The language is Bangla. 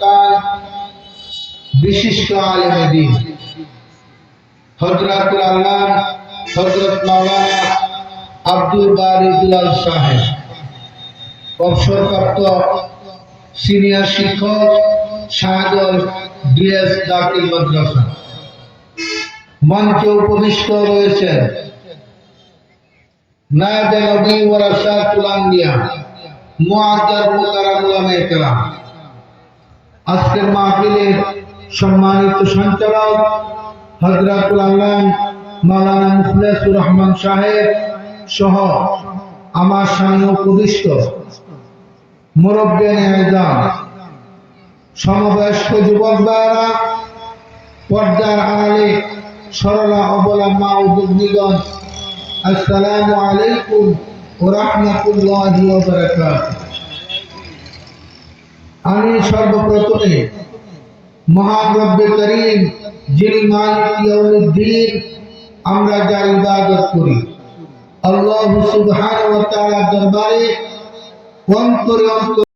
সুলতান বিশিষ্ট আলেম দ্বীন হযরতুল আল্লামা হযরত মাওলানা আব্দুল বারী দুলাল সাহেব, অবসরপ্রাপ্ত সিনিয়র শিক্ষক, শাহজালাল ডিএস দাখিল মাদ্রাসা। মঞ্চে উপবিষ্ট রয়েছেন নায়েবে নবী ওয়ারাসাতুল আম্বিয়া, মুআজ্জাজ মুকাররম উলামায়ে কেরাম। আজকের মাহফিলের সম্মানিত সঞ্চালক হযরতুল আল্লামা মাওলানা মুখলেসুর রহমান সাহেব সহ আমার সামনে উপবিষ্ট মুরব্বিয়ানে আযম, সমবয়স্ক যুবক ভাইরা, পর্দার আড়ালে সরলা অবলা মা ও ভগ্নীগণ, আসসালামু আলাইকুম ওয়া রাহমাতুল্লাহি ওয়া বারাকাতুহু। আমি সর্বপ্রথমে মহান রব্বে করিম যিনি মালিক ইয়াউমিদ্দিন, আমরা যার ইবাদত করি আল্লাহ সুবহানাহু ওয়া তাআলার দরবারে অন্তরে অন্তরে